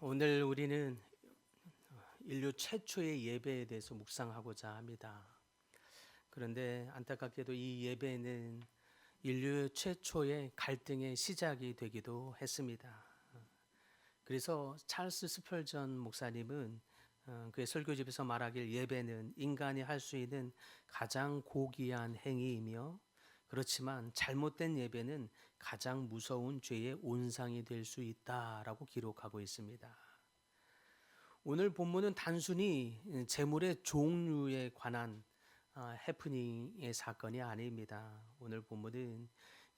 오늘 우리는 인류 최초의 예배에 대해서 묵상하고자 합니다. 그런데 안타깝게도 이 예배는 인류 최초의 갈등의 시작이 되기도 했습니다. 그래서 찰스 스펄전 목사님은 그의 설교집에서 말하길 예배는 인간이 할 수 있는 가장 고귀한 행위이며 그렇지만 잘못된 예배는 가장 무서운 죄의 온상이 될 수 있다라고 기록하고 있습니다. 오늘 본문은 단순히 재물의 종류에 관한 해프닝의 사건이 아닙니다. 오늘 본문은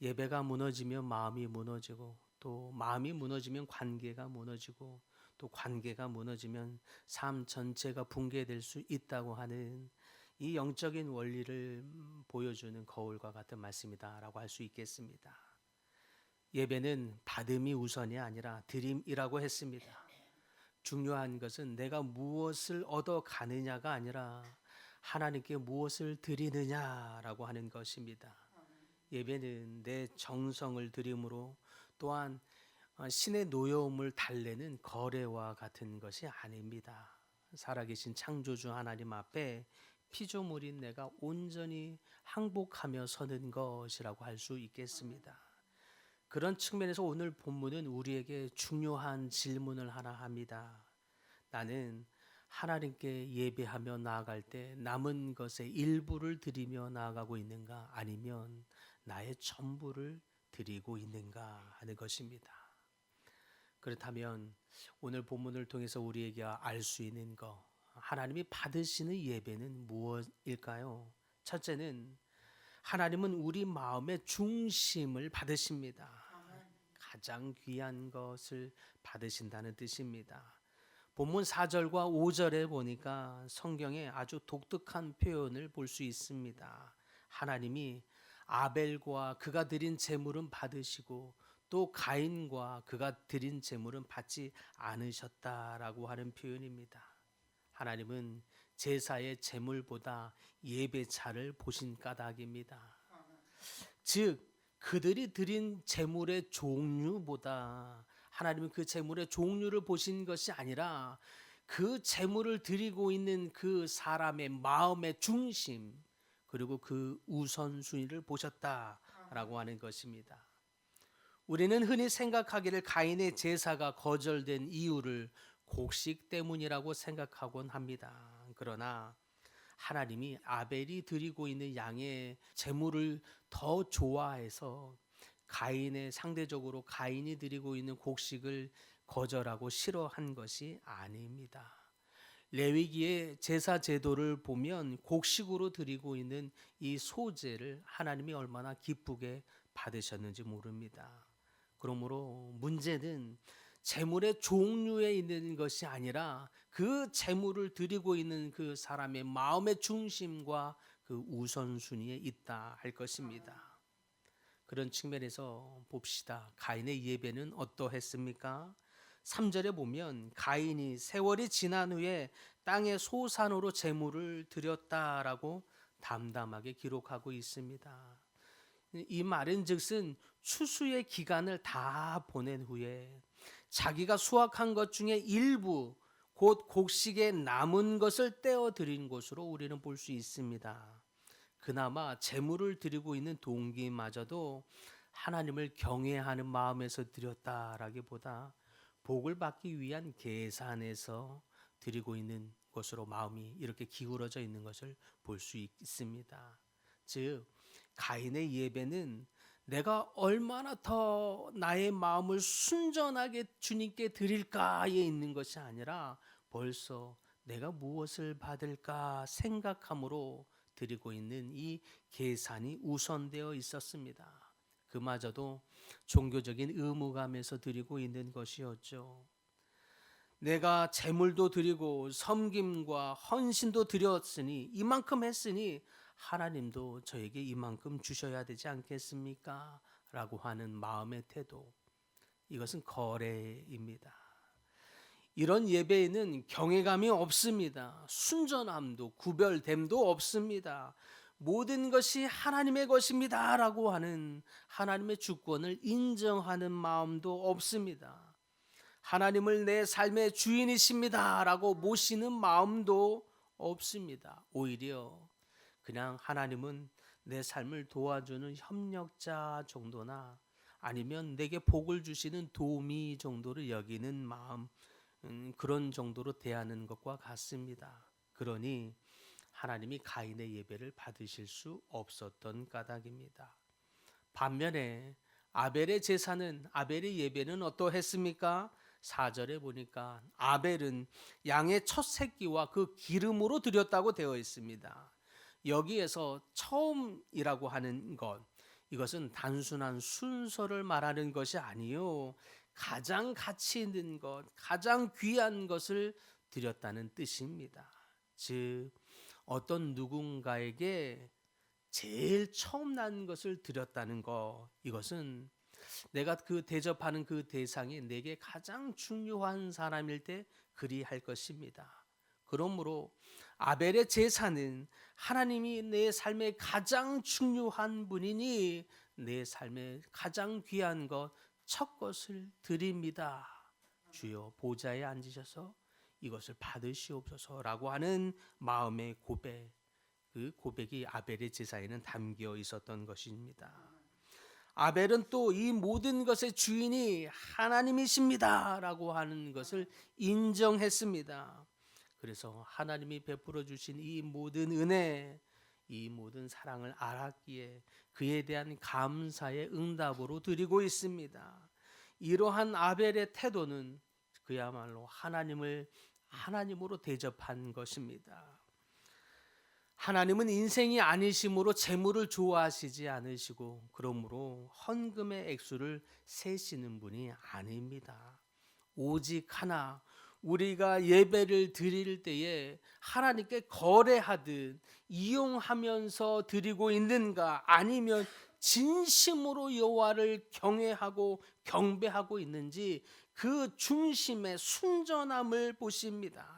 예배가 무너지면 마음이 무너지고 또 마음이 무너지면 관계가 무너지고 또 관계가 무너지면 삶 전체가 붕괴될 수 있다고 하는 이 영적인 원리를 보여주는 거울과 같은 말씀이다라고 할 수 있겠습니다. 예배는 받음이 우선이 아니라 드림이라고 했습니다. 중요한 것은 내가 무엇을 얻어 가느냐가 아니라 하나님께 무엇을 드리느냐라고 하는 것입니다. 예배는 내 정성을 드림으로 또한 신의 노여움을 달래는 거래와 같은 것이 아닙니다. 살아계신 창조주 하나님 앞에 피조물인 내가 온전히 항복하며 서는 것이라고 할 수 있겠습니다. 그런 측면에서 오늘 본문은 우리에게 중요한 질문을 하나 합니다. 나는 하나님께 예배하며 나아갈 때 남은 것의 일부를 드리며 나아가고 있는가 아니면 나의 전부를 드리고 있는가 하는 것입니다. 그렇다면 오늘 본문을 통해서 우리에게 알 수 있는 것, 하나님이 받으시는 예배는 무엇일까요? 첫째는 하나님은 우리 마음의 중심을 받으십니다. 가장 귀한 것을 받으신다는 뜻입니다. 본문 4절과 5절에 보니까 성경에 아주 독특한 표현을 볼 수 있습니다. 하나님이 아벨과 그가 드린 제물은 받으시고 또 가인과 그가 드린 제물은 받지 않으셨다라고 하는 표현입니다. 하나님은 제사의 제물보다 예배차를 보신 까닭입니다. 즉 그들이 드린 제물의 종류보다 하나님은 그 제물의 종류를 보신 것이 아니라 그 제물을 드리고 있는 그 사람의 마음의 중심 그리고 그 우선순위를 보셨다라고 하는 것입니다. 우리는 흔히 생각하기를 가인의 제사가 거절된 이유를 곡식 때문이라고 생각하곤 합니다. 그러나 하나님이 아벨이 드리고 있는 양의 제물을 더 좋아해서 가인의 상대적으로 가인이 드리고 있는 곡식을 거절하고 싫어한 것이 아닙니다. 레위기의 제사 제도를 보면 곡식으로 드리고 있는 이 소제를 하나님이 얼마나 기쁘게 받으셨는지 모릅니다. 그러므로 문제는 재물의 종류에 있는 것이 아니라 그 재물을 드리고 있는 그 사람의 마음의 중심과 그 우선순위에 있다 할 것입니다. 그런 측면에서 봅시다. 가인의 예배는 어떠했습니까? 3절에 보면 가인이 세월이 지난 후에 땅의 소산으로 제물을 드렸다라고 담담하게 기록하고 있습니다. 이 말은 즉슨 추수의 기간을 다 보낸 후에 자기가 수확한 것 중에 일부 곧 곡식에 남은 것을 떼어 드린 것으로 우리는 볼 수 있습니다. 그나마 제물을 드리고 있는 동기마저도 하나님을 경외하는 마음에서 드렸다라기보다 복을 받기 위한 계산에서 드리고 있는 것으로 마음이 이렇게 기울어져 있는 것을 볼 수 있습니다. 즉 가인의 예배는 내가 얼마나 더 나의 마음을 순전하게 주님께 드릴까에 있는 것이 아니라 벌써 내가 무엇을 받을까 생각함으로 드리고 있는 이 계산이 우선되어 있었습니다. 그마저도 종교적인 의무감에서 드리고 있는 것이었죠. 내가 제물도 드리고 섬김과 헌신도 드렸으니 이만큼 했으니 하나님도 저에게 이만큼 주셔야 되지 않겠습니까? 라고 하는 마음의 태도. 이것은 거래입니다. 이런 예배에는 경외감이 없습니다. 순전함도 구별됨도 없습니다. 모든 것이 하나님의 것입니다. 라고 하는 하나님의 주권을 인정하는 마음도 없습니다. 하나님을 내 삶의 주인이십니다라고 모시는 마음도 없습니다. 오히려 그냥 하나님은 내 삶을 도와주는 협력자 정도나 아니면 내게 복을 주시는 도우미 정도로 여기는 마음, 그런 정도로 대하는 것과 같습니다. 그러니 하나님이 가인의 예배를 받으실 수 없었던 까닭입니다. 반면에 아벨의 예배는 어떠했습니까? 4절에 보니까 아벨은 양의 첫 새끼와 그 기름으로 드렸다고 되어 있습니다. 여기에서 처음이라고 하는 것, 이것은 단순한 순서를 말하는 것이 아니요, 가장 가치 있는 것, 가장 귀한 것을 드렸다는 뜻입니다. 즉 어떤 누군가에게 제일 처음 난 것을 드렸다는 것, 이것은 내가 대접하는 그 대상이 내게 가장 중요한 사람일 때 그리할 것입니다. 그러므로 아벨의 제사는 하나님이 내 삶에 가장 중요한 분이니 내 삶에 가장 귀한 것, 첫 것을 드립니다. 주여 보좌에 앉으셔서 이것을 받으시옵소서라고 하는 마음의 고백, 그 고백이 아벨의 제사에는 담겨 있었던 것입니다. 아벨은 또 이 모든 것의 주인이 하나님이십니다라고 하는 것을 인정했습니다. 그래서 하나님이 베풀어 주신 이 모든 은혜, 이 모든 사랑을 알았기에 그에 대한 감사의 응답으로 드리고 있습니다. 이러한 아벨의 태도는 그야말로 하나님을 하나님으로 대접한 것입니다. 하나님은 인생이 아니심으로 재물을 좋아하시지 않으시고 그러므로 헌금의 액수를 세시는 분이 아닙니다. 오직 하나, 우리가 예배를 드릴 때에 하나님께 거래하듯 이용하면서 드리고 있는가, 아니면 진심으로 여호와를 경외하고 경배하고 있는지 그 중심의 순전함을 보십니다.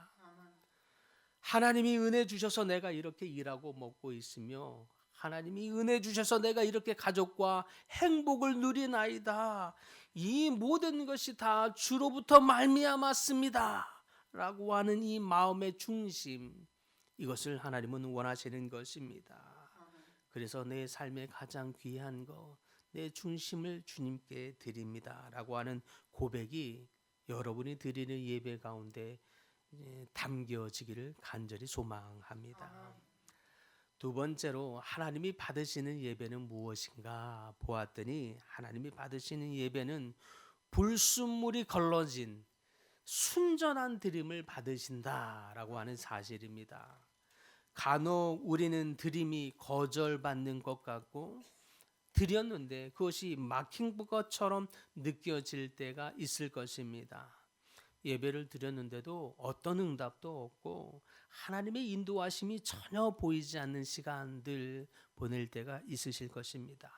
하나님이 은혜 주셔서 내가 이렇게 일하고 먹고 있으며, 하나님이 은혜 주셔서 내가 이렇게 가족과 행복을 누리나이다, 이 모든 것이 다 주로부터 말미암았습니다 라고 하는 이 마음의 중심, 이것을 하나님은 원하시는 것입니다. 그래서 내 삶의 가장 귀한 것, 내 중심을 주님께 드립니다 라고 하는 고백이 여러분이 드리는 예배 가운데 담겨지기를 간절히 소망합니다. 두 번째로 하나님이 받으시는 예배는 무엇인가 보았더니, 하나님이 받으시는 예배는 불순물이 걸러진 순전한 드림을 받으신다라고 하는 사실입니다. 간혹 우리는 드림이 거절받는 것 같고 드렸는데 그것이 막힌 것처럼 느껴질 때가 있을 것입니다. 예배를 드렸는데도 어떤 응답도 없고 하나님의 인도하심이 전혀 보이지 않는 시간들 보낼 때가 있으실 것입니다.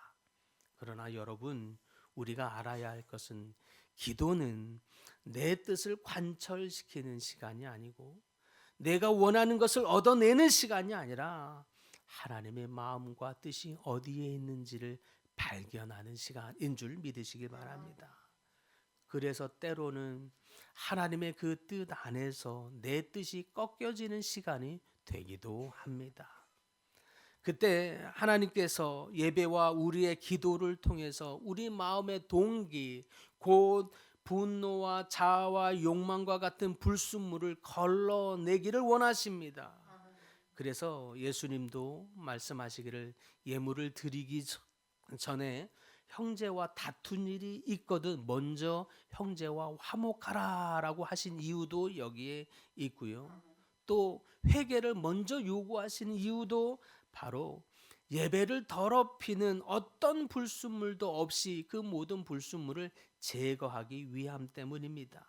그러나 여러분, 우리가 알아야 할 것은 기도는 내 뜻을 관철시키는 시간이 아니고 내가 원하는 것을 얻어내는 시간이 아니라 하나님의 마음과 뜻이 어디에 있는지를 발견하는 시간인 줄 믿으시기 바랍니다. 그래서 때로는 하나님의 그 뜻 안에서 내 뜻이 꺾여지는 시간이 되기도 합니다. 그때 하나님께서 예배와 우리의 기도를 통해서 우리 마음의 동기, 곧 분노와 자아와 욕망과 같은 불순물을 걸러내기를 원하십니다. 그래서 예수님도 말씀하시기를 예물을 드리기 전에 형제와 다툰 일이 있거든 먼저 형제와 화목하라라고 하신 이유도 여기에 있고요. 또 회개를 먼저 요구하신 이유도 바로 예배를 더럽히는 어떤 불순물도 없이 그 모든 불순물을 제거하기 위함 때문입니다.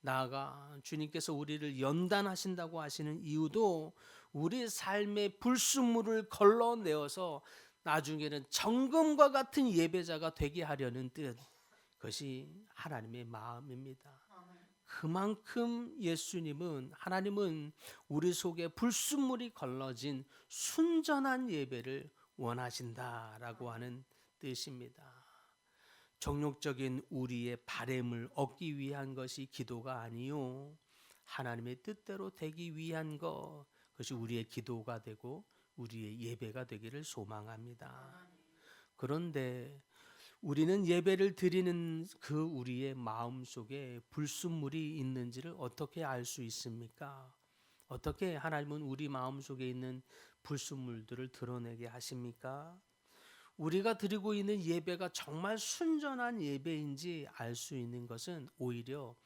나아가 주님께서 우리를 연단하신다고 하시는 이유도 우리 삶의 불순물을 걸러내어서 나중에는 정금과 같은 예배자가 되게 하려는 뜻, 그것이 하나님의 마음입니다. 그만큼 하나님은 우리 속에 불순물이 걸러진 순전한 예배를 원하신다라고 하는 뜻입니다. 정욕적인 우리의 바램을 얻기 위한 것이 기도가 아니요 하나님의 뜻대로 되기 위한 것, 그것이 우리의 기도가 되고 우리의 예배가 되기를 소망합니다. 그런데 우리는 예배를 드리는 그 우리의 마음 속에 불순물이 있는지를 어떻게 알 수 있습니까? 어떻게 하나님은 우리 마음 속에 있는 불순물들을 드러내게 하십니까? 우리가 드리고 있는 예배가 정말 순전한 예배인지 알 수 있는 것은 오히려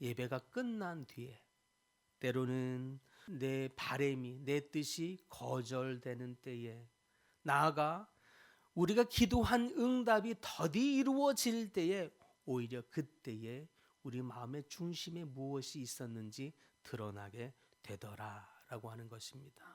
예배가 끝난 뒤에, 때로는 내 바램이, 내 뜻이 거절되는 때에, 나아가 우리가 기도한 응답이 더디 이루어질 때에, 오히려 그때에 우리 마음의 중심에 무엇이 있었는지 드러나게 되더라라고 하는 것입니다.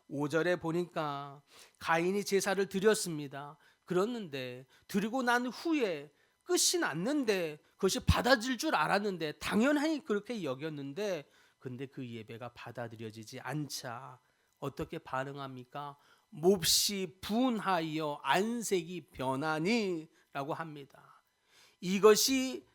5절에 보니까 가인이 제사를 드렸습니다. 그랬는데 드리고 난 후에 끝이 났는데, 그것이 받아질 줄 알았는데, 당연히 그렇게 여겼는데, 근데 그 예배가 받아들여지지 않자 어떻게 반응합니까? 몹시 분하여 안색이 변하니 라고 합니다. 이것이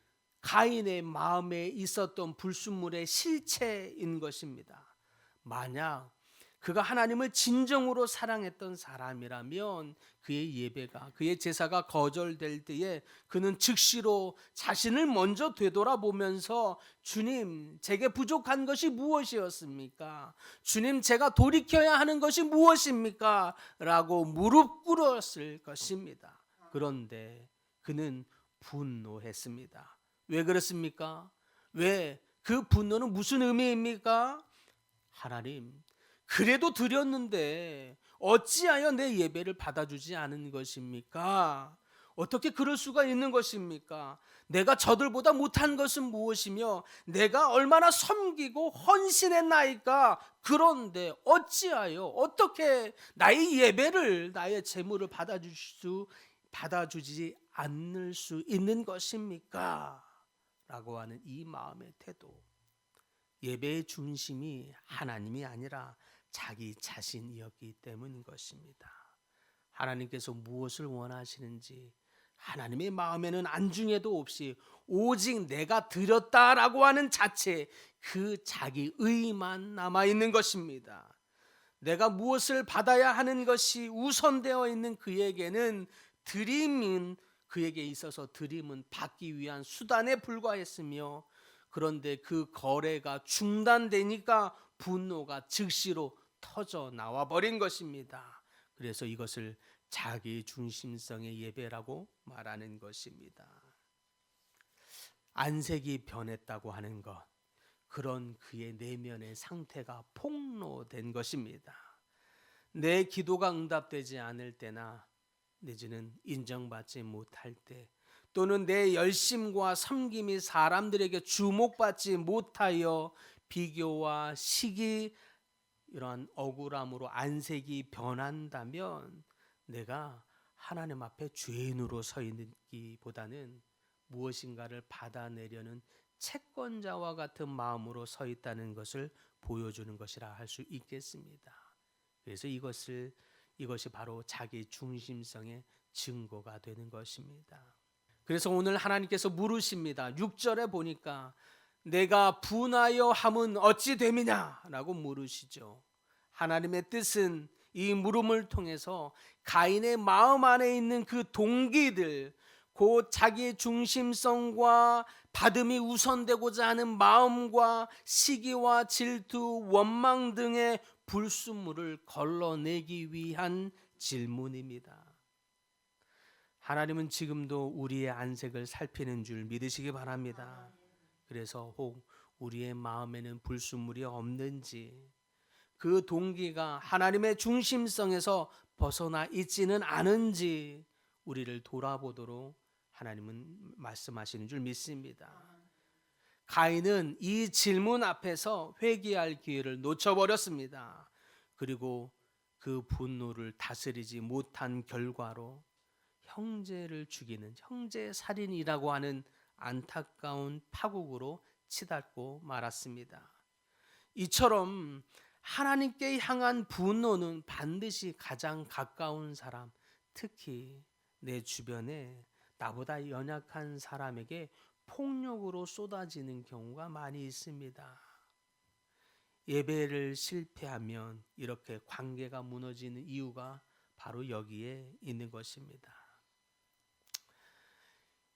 가인의 마음에 있었던 불순물의 실체인 것입니다. 만약 그가 하나님을 진정으로 사랑했던 사람이라면 그의 예배가, 그의 제사가 거절될 때에 그는 즉시로 자신을 먼저 되돌아보면서, 주님, 제게 부족한 것이 무엇이었습니까? 주님, 제가 돌이켜야 하는 것이 무엇입니까? 라고 무릎 꿇었을 것입니다. 그런데 그는 분노했습니다. 왜 그렇습니까? 왜? 그 분노는 무슨 의미입니까? 하나님, 그래도 드렸는데 어찌하여 내 예배를 받아주지 않은 것입니까? 어떻게 그럴 수가 있는 것입니까? 내가 저들보다 못한 것은 무엇이며 내가 얼마나 섬기고 헌신했나이까? 그런데 어찌하여, 어떻게 나의 예배를, 나의 제물을 받아주지 않을 수 있는 것입니까? 라고 하는 이 마음의 태도. 예배의 중심이 하나님이 아니라 자기 자신이었기 때문인 것입니다. 하나님께서 무엇을 원하시는지 하나님의 마음에는 안중에도 없이 오직 내가 드렸다라고 하는 자체, 그 자기 의만 남아있는 것입니다. 내가 무엇을 받아야 하는 것이 우선되어 있는 그에게는 드림은, 그에게 있어서 드림은 받기 위한 수단에 불과했으며, 그런데 그 거래가 중단되니까 분노가 즉시로 터져 나와 버린 것입니다. 그래서 이것을 자기 중심성의 예배라고 말하는 것입니다. 안색이 변했다고 하는 것, 그런 그의 내면의 상태가 폭로된 것입니다. 내 기도가 응답되지 않을 때나 내지는 인정받지 못할 때, 또는 내 열심과 섬김이 사람들에게 주목받지 못하여 비교와 시기, 이러한 억울함으로 안색이 변한다면 내가 하나님 앞에 죄인으로 서 있기보다는 무엇인가를 받아내려는 채권자와 같은 마음으로 서 있다는 것을 보여주는 것이라 할 수 있겠습니다. 그래서 이것이 바로 자기 중심성의 증거가 되는 것입니다. 그래서 오늘 하나님께서 물으십니다. 6절에 보니까 내가 분하여 함은 어찌 됨이냐 라고 물으시죠. 하나님의 뜻은 이 물음을 통해서 가인의 마음 안에 있는 그 동기들, 곧 자기의 중심성과 받음이 우선되고자 하는 마음과 시기와 질투, 원망 등의 불순물을 걸러내기 위한 질문입니다. 하나님은 지금도 우리의 안색을 살피는 줄 믿으시기 바랍니다. 그래서 혹 우리의 마음에는 불순물이 없는지, 그 동기가 하나님의 중심성에서 벗어나 있지는 않은지 우리를 돌아보도록 하나님은 말씀하시는 줄 믿습니다. 가인은 이 질문 앞에서 회개할 기회를 놓쳐버렸습니다. 그리고 그 분노를 다스리지 못한 결과로 형제를 죽이는 형제 살인이라고 하는 안타까운 파국으로 치닫고 말았습니다. 이처럼 하나님께 향한 분노는 반드시 가장 가까운 사람, 특히 내 주변에 나보다 연약한 사람에게 폭력으로 쏟아지는 경우가 많이 있습니다. 예배를 실패하면 이렇게 관계가 무너지는 이유가 바로 여기에 있는 것입니다.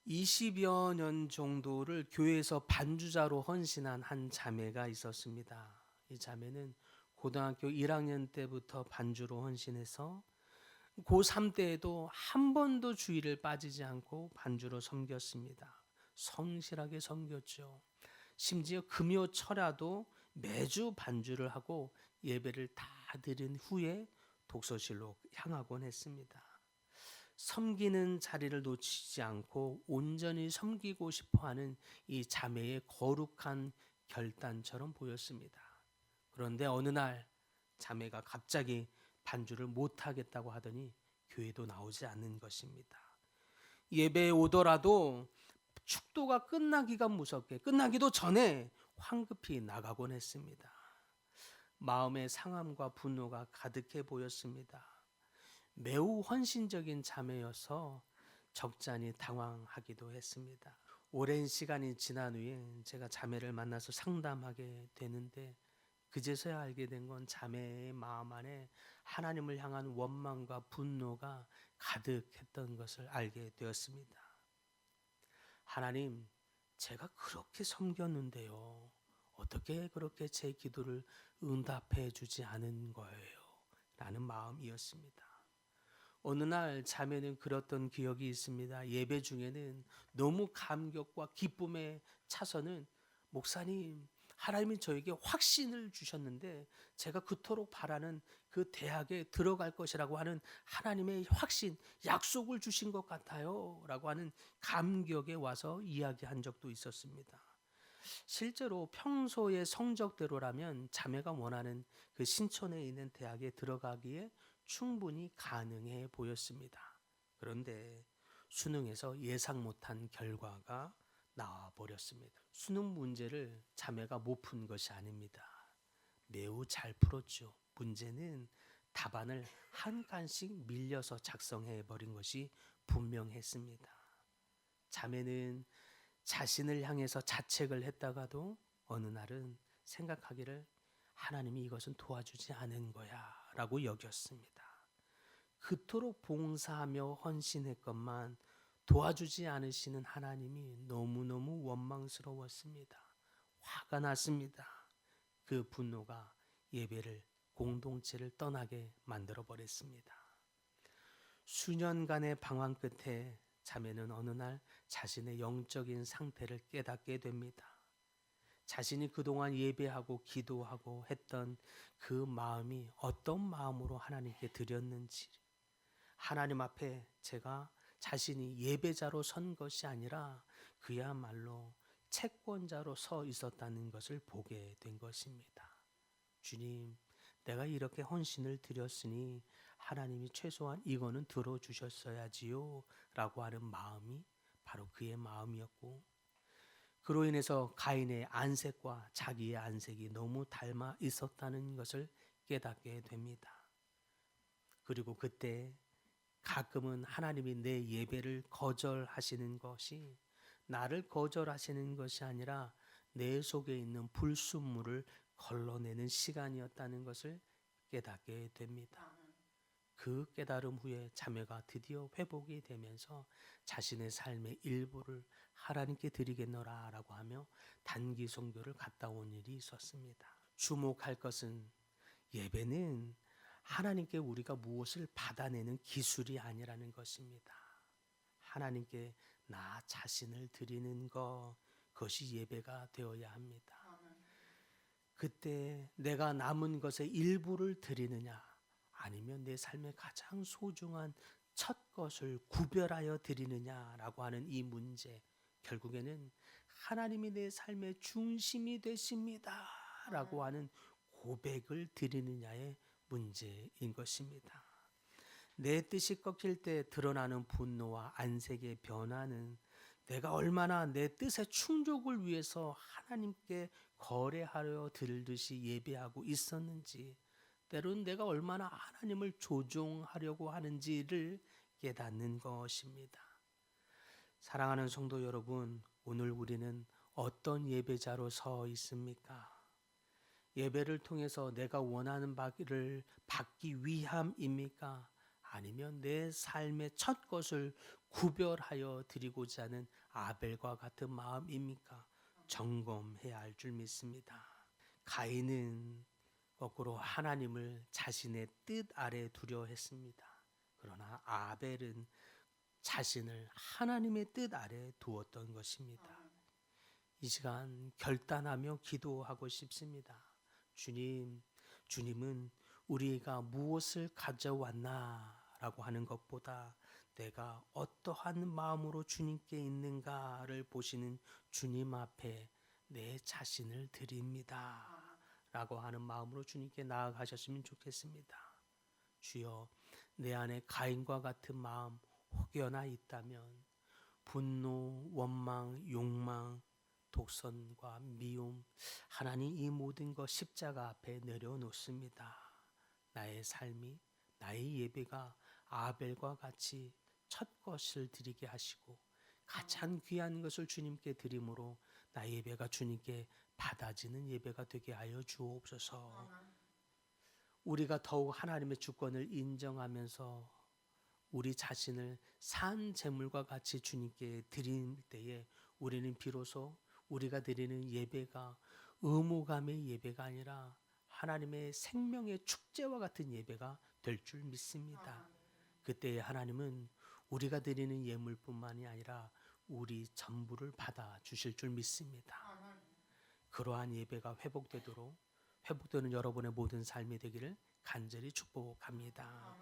20여 년 정도를 교회에서 반주자로 헌신한 한 자매가 있었습니다. 이 자매는 고등학교 1학년 때부터 반주로 헌신해서 고3 때에도 한 번도 주일을 빠지지 않고 반주로 섬겼습니다. 성실하게 섬겼죠. 심지어 금요 철야도 매주 반주를 하고 예배를 다 드린 후에 독서실로 향하곤 했습니다. 섬기는 자리를 놓치지 않고 온전히 섬기고 싶어하는 이 자매의 거룩한 결단처럼 보였습니다. 그런데 어느 날 자매가 갑자기 반주를 못하겠다고 하더니 교회도 나오지 않는 것입니다. 예배에 오더라도 축도가 끝나기가 무섭게 끝나기도 전에 황급히 나가곤 했습니다. 마음의 상함과 분노가 가득해 보였습니다. 매우 헌신적인 자매여서 적잖이 당황하기도 했습니다. 오랜 시간이 지난 후에 제가 자매를 만나서 상담하게 되는데 그제서야 알게 된 건 자매의 마음 안에 하나님을 향한 원망과 분노가 가득했던 것을 알게 되었습니다. 하나님, 제가 그렇게 섬겼는데요. 어떻게 그렇게 제 기도를 응답해 주지 않은 거예요? 라는 마음이었습니다. 어느 날 자매는 그랬던 기억이 있습니다. 예배 중에는 너무 감격과 기쁨에 차서는 목사님, 하나님이 저에게 확신을 주셨는데 제가 그토록 바라는 그 대학에 들어갈 것이라고 하는 하나님의 확신, 약속을 주신 것 같아요. 라고 하는 감격에 와서 이야기한 적도 있었습니다. 실제로 평소의 성적대로라면 자매가 원하는 그 신촌에 있는 대학에 들어가기에 충분히 가능해 보였습니다. 그런데 수능에서 예상 못한 결과가 나와 버렸습니다. 수능 문제를 자매가 못 푼 것이 아닙니다. 매우 잘 풀었죠. 문제는 답안을 한 칸씩 밀려서 작성해 버린 것이 분명했습니다. 자매는 자신을 향해서 자책을 했다가도 어느 날은 생각하기를 하나님이 이것은 도와주지 않은 거야 라고 여겼습니다. 그토록 봉사하며 헌신했건만 도와주지 않으시는 하나님이 너무너무 원망스러웠습니다. 화가 났습니다. 그 분노가 예배를 공동체를 떠나게 만들어 버렸습니다. 수년간의 방황 끝에 자매는 어느 날 자신의 영적인 상태를 깨닫게 됩니다. 자신이 그동안 예배하고 기도하고 했던 그 마음이 어떤 마음으로 하나님께 드렸는지, 하나님 앞에 제가 자신이 예배자로 선 것이 아니라 그야말로 채권자로 서 있었다는 것을 보게 된 것입니다. 주님, 내가 이렇게 헌신을 드렸으니 하나님이 최소한 이거는 들어주셨어야지요 라고 하는 마음이 바로 그의 마음이었고, 그로 인해서 가인의 안색과 자기의 안색이 너무 닮아 있었다는 것을 깨닫게 됩니다. 그리고 그때 가끔은 하나님이 내 예배를 거절하시는 것이 나를 거절하시는 것이 아니라 내 속에 있는 불순물을 걸러내는 시간이었다는 것을 깨닫게 됩니다. 그 깨달음 후에 자매가 드디어 회복이 되면서 자신의 삶의 일부를 하나님께 드리겠노라 라고 하며 단기 선교를 갔다 온 일이 있었습니다. 주목할 것은 예배는 하나님께 우리가 무엇을 받아내는 기술이 아니라는 것입니다. 하나님께 나 자신을 드리는 것, 그것이 예배가 되어야 합니다. 그때 내가 남은 것의 일부를 드리느냐, 아니면 내 삶의 가장 소중한 첫 것을 구별하여 드리느냐라고 하는 이 문제, 결국에는 하나님이 내 삶의 중심이 되십니다 라고 하는 고백을 드리느냐의 문제인 것입니다. 내 뜻이 꺾일 때 드러나는 분노와 안색의 변화는 내가 얼마나 내 뜻의 충족을 위해서 하나님께 거래하려 들듯이 예배하고 있었는지, 때로는 내가 얼마나 하나님을 조종하려고 하는지를 깨닫는 것입니다. 사랑하는 성도 여러분, 오늘 우리는 어떤 예배자로 서 있습니까? 예배를 통해서 내가 원하는 바를 받기 위함입니까? 아니면 내 삶의 첫 것을 구별하여 드리고자 하는 아벨과 같은 마음입니까? 점검해야 할 줄 믿습니다. 가인은 거꾸로 하나님을 자신의 뜻 아래 두려 했습니다. 그러나 아벨은 자신을 하나님의 뜻 아래 두었던 것입니다. 이 시간 결단하며 기도하고 싶습니다. 주님은 우리가 무엇을 가져왔나라고 하는 것보다 내가 어떠한 마음으로 주님께 있는가를 보시는 주님 앞에 내 자신을 드립니다. 라고 하는 마음으로 주님께 나아가셨으면 좋겠습니다. 주여, 내 안에 가인과 같은 마음 혹여나 있다면 분노, 원망, 욕망, 독선과 미움, 하나님 이 모든 것 십자가 앞에 내려놓습니다. 나의 삶이, 나의 예배가 아벨과 같이 첫 것을 드리게 하시고 가장 귀한 것을 주님께 드림으로 나의 예배가 주님께 받아지는 예배가 되게 하여 주옵소서. 우리가 더욱 하나님의 주권을 인정하면서 우리 자신을 산 제물과 같이 주님께 드릴 때에 우리는 비로소 우리가 드리는 예배가 의무감의 예배가 아니라 하나님의 생명의 축제와 같은 예배가 될 줄 믿습니다. 그때에 하나님은 우리가 드리는 예물뿐만이 아니라 우리 전부를 받아 주실 줄 믿습니다. 그러한 예배가 회복되는 여러분의 모든 삶이 되기를 간절히 축복합니다.